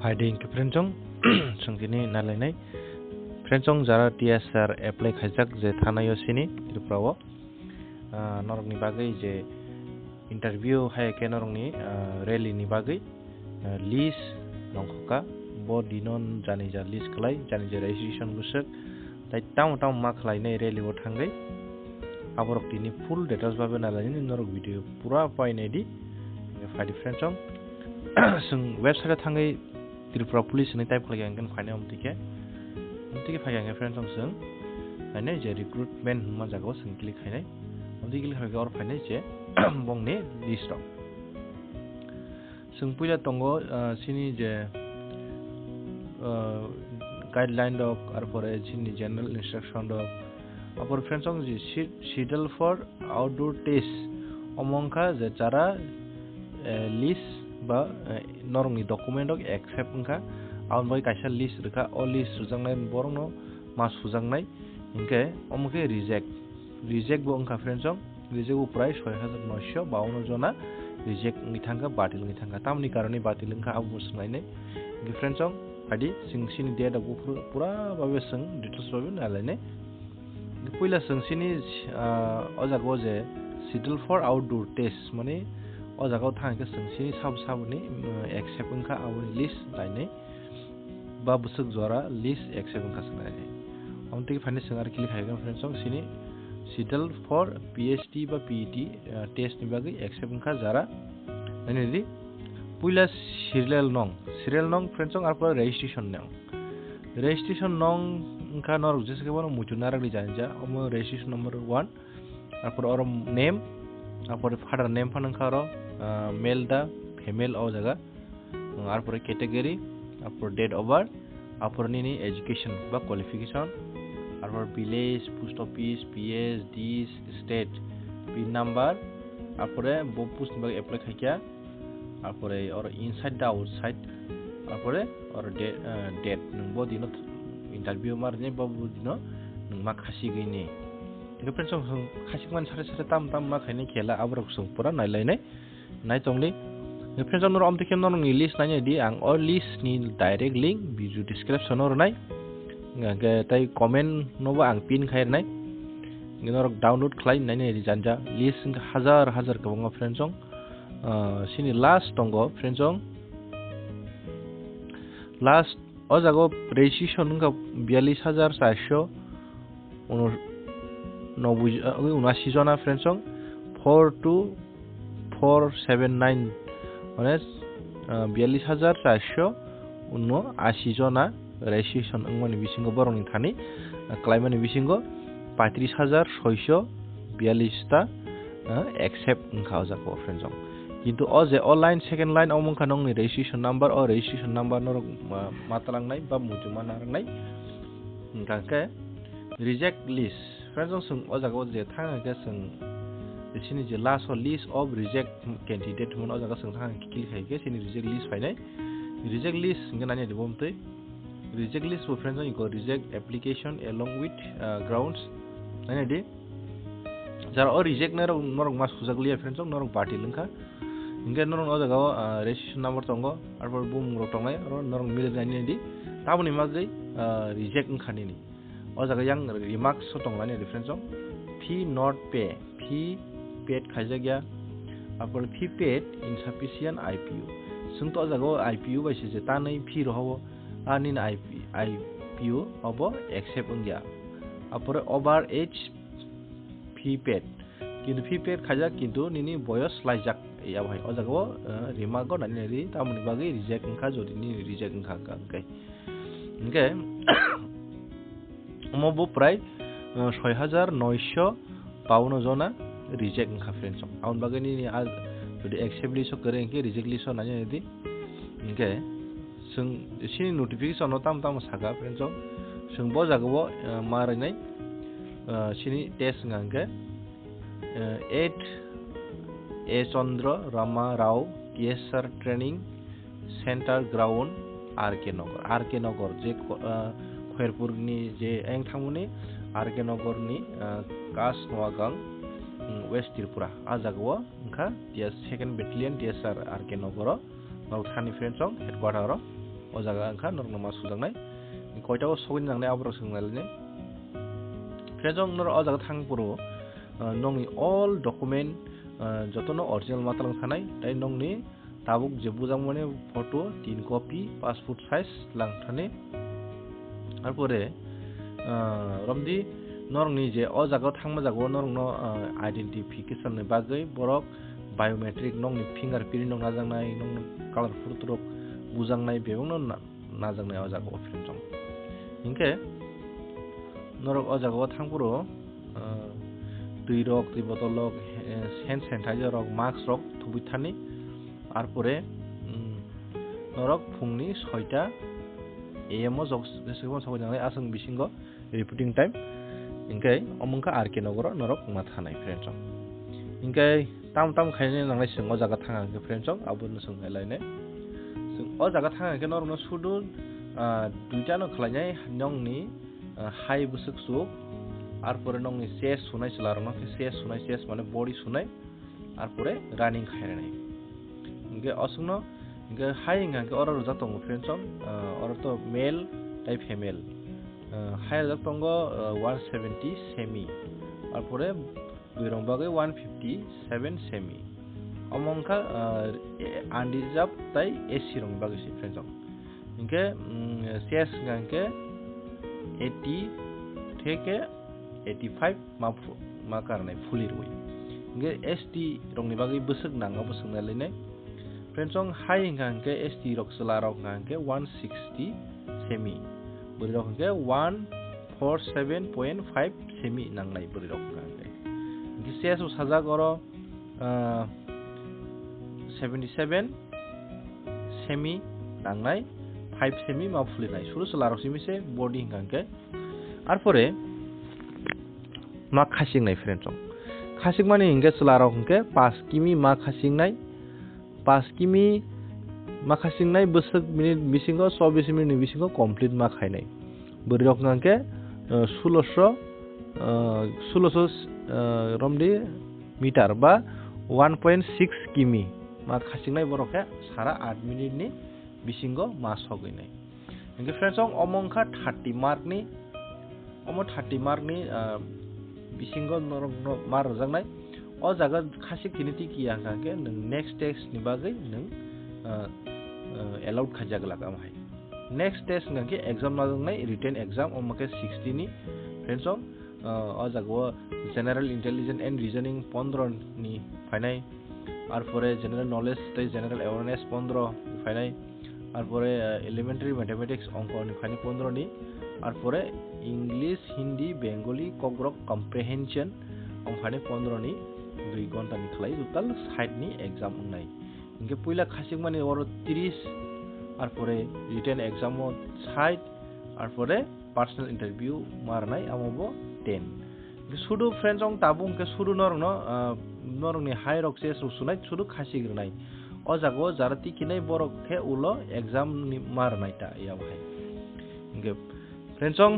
Finding friendsong sungkini nalainai friendsong jara TSR apply khajak je thanayo sini triprawo norokni bagai je interview hai ke norokni rally ni bagai list nongkhoka bo dinon jani ja list khlai jani je registration gusak tai tam ma khlainai rally o thangai aborok tini full details babe nalaini norok video pura painai di fadi friendsong sung website thangai Tripura police ni type khala yang kan phane omtike phaya friends sung phane je recruitment ma jago sung click khainai omtike khala or phane je bongni list sung puja tongo sini je guideline dok ar pore sini general instruction dok apor friends sung je schedule for outdoor test omongka je jara list ba norongni document ok accept ngka aun bai kaisa list reka o list sujangnai borongno ma sujangnai inke omuke reject bo ngka friendsong reject bo price 6952 jona reject ni thanga batil ni thanga tamni karone batil ngka abu sungainai inke friendsong adi singsini date abu pura babe sung details babe nalainai puila singsini ojago je schedule for outdoor test mane o jaga thang ke sungsini sabni accept ngka awni list lainai ba busuk jora list accept ngka sanai amti phane sangar kili khaigan friends song sini schedule for PhD ba PET test ni bagi accept ngka jara nani di puila serial nong friends song arpa registration nong ngka nor jeske bono mujunar li janja omo registration number 1 arpa or name arpa father name phanangkaro male da female o jaga arpore category arpor date of birth arpor nini education ba qualification arpor village post office PS dis state pin number arpore bo post ba apply khaikya arpore or inside da outside arpore or date nungbo dino interview marne ba dino nungma khasi gini nge friends song khasi man sare tam ma khaini khela abrok sung pura nailainai nai tongli friends nor amtike nor ni list nanya di ang or list ni direct link video description or nai nga tai comment no ba ang pin khair nai nor download khlai nai ri janja list hazar kabonga friends song sini last tongo friends song last o jago registration nga 42400 90 jona friends song 42479 মানে 42480 jona registration ngoni bisingo boroni thani claimani bisingo 35642 ta accept ngka jako friends কিন্তু o je online second line omongka nongni registration number or registration number nor matalangnai ba mujuma narangnai ngka reject list friends sung o jago je thanga ke sung sini je last list of reject candidate mon o jaga sung thang kil khaike sini reject list fainai reject list ngana ni dibomte reject list for friends go reject application along with grounds nani di jara o reject norok mas khujaglia friends norok party lengkha inge norok o jaga registration number tongo arpor bum ro tongai ro norok mil nani di tabuni magai reject ngkhani ni o jaga yang remarks so tonglani friends fee not pay fee paid khajagya apor fee paid insufficient IPU sungto jago IPU baise je tanai fee roho anin IPU obo accept ungya apor over age fee paid kintu fee paid khajak kintu nini boyos laijak ya bhai o jago remark go nani ri tamni bagi reject ngkha jodi ni reject ngkha kai inge omo prai 6952 jona reject ngkha friends aun bagani ni jodi accept list kore engke reject list nanya di engke sung sini notification no tam saga friends sung bo jago marinai sini test ngangke 8 A Chandra Rama Rao TSR training center ground RK Nagar je Khairpur ni je eng thangmuni RK Nagar ni Kas Noagang West Tripura ajagwa ngkha dia second battalion TSR RK Nagaro Nauthani friends headquarter o jaga angkha norok ma sujaknai koita o sogin jangnai aborok swngnai friends nor o jaga thangpuro nongni all document jotono original matalang thanai tai nongni tabuk je bujangmani photo 3 copy passport size langthani arpore romdi norokni je o jaga thangma jago norokno identification ni bagai borok biometric nongni fingerprint nong najangnai nong color photo bujangnai bebongno najangnai o jaga friends hingke norok o jaga thangpuro tui rok tui botol rok hand sanitizer rok mask rok thubui thani arpore norok phungni 6টা am o jok sabanjangnai asung bisingo reporting time hingke omongka RK nogoro norok ma thanai friends hingke tam khaine nangnai sing o jaga thanga ke friends abun sung helaine sung o jaga thanga ke norok no sudu duita no khlainai nongni hai busuk suk arpore nongni chest sunai chlarno chest sunai chest mane body sunai arpore running khainai hingke osungno hingke hai hingke oro rojak tongo friends oro to male tai female hai rojak tongo 170 semi arpore duirong bagai 157 semi omongka undeserved tai AC rong bagai si friends hingke chest hingke 80 থেকে 85 ma karnai fully rui hingke ST rong ni bagai busuk nanga busuk nalainai friends hai hingke ST rok sela rok hingke 160 semi buri rok hingke 147.5 semi nangnai buri rok hingke chest sajak oro 77 semi nangnai 5 semi ma fulinai suru sela rok simise body hingke arpore ma khasingnai friends khasingmani hingke sela rok hingke 5 kimi ma khasingnai 5 kimi ma khasingnai busuk minute bisingo 24 minute bisingo complete ma khainai buri rok hingke 1600 romdi meter ba 1.6 kimi ma khasingnai borokhe sara 8 minute ni bisingo ma soginai hingke friends omongkha 30 mark ni 30 mark ni bisingo norok mar rojaknai o jaga khasik tiniti kiya hangke nung next test ni bagai nung allowed khajak lakamai next test ngke exam najangnai written exam omake 60 ni friends o jaga general intelligence and reasoning 15 ni phainai arpore general knowledge tai general awareness 15 phainai arpore elementary mathematics onko ni phainai 15 ni arpore English Hindi Bengali kogrok comprehension omphane 15 ni 2 ghonta ni khlai total 60 ni exam ungnai hingke puila khasik mani oro 30 arpore written exam o 60 arpore personal interview marnai amobo 10 sudu friends ong tabung ke sudu norong ni high rok se sunai sudu khasik gnai o jago jarati kinai borok ke ulo exam ni marnai ta ya bhai hingke friends ong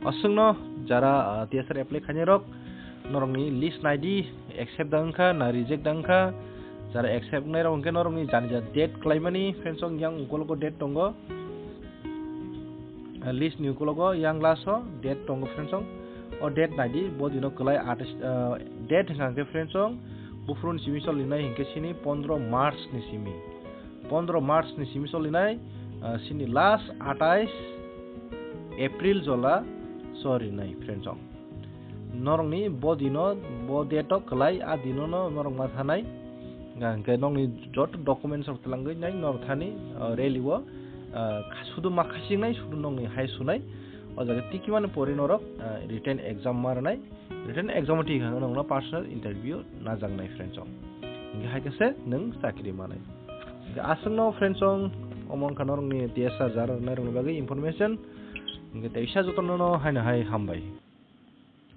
asungno jara TSR apply khane rok norongni list naidi accept dangkha na reject dangkha jara accept nai rok hingke norongni janija date klaimani friends ong yang ukologo date tongo list ni ukologo yang laso date tongo friends ong o date naidi bodino klai date hingke friends ong bufrun simi solinai hingke sini 15 March ni simi 15 March ni simi solinai sini last 28 April jola sorry nai friends ong norongni bodino bo date klai adino no norong ma thanai ngke nongni jot documents of tlangai nai nor thani reliwo sudu ma khasingnai sudu nongni hai sunai o jaga tikimane pori norok written exam marnai written exam ti nongna personal interview na jangnai friends ong ngke haikase nung sakri manai ngke asungno friends ong omon khanorongni TSR jar nai rongni bagai information ngke teisa jotono haina hai hambai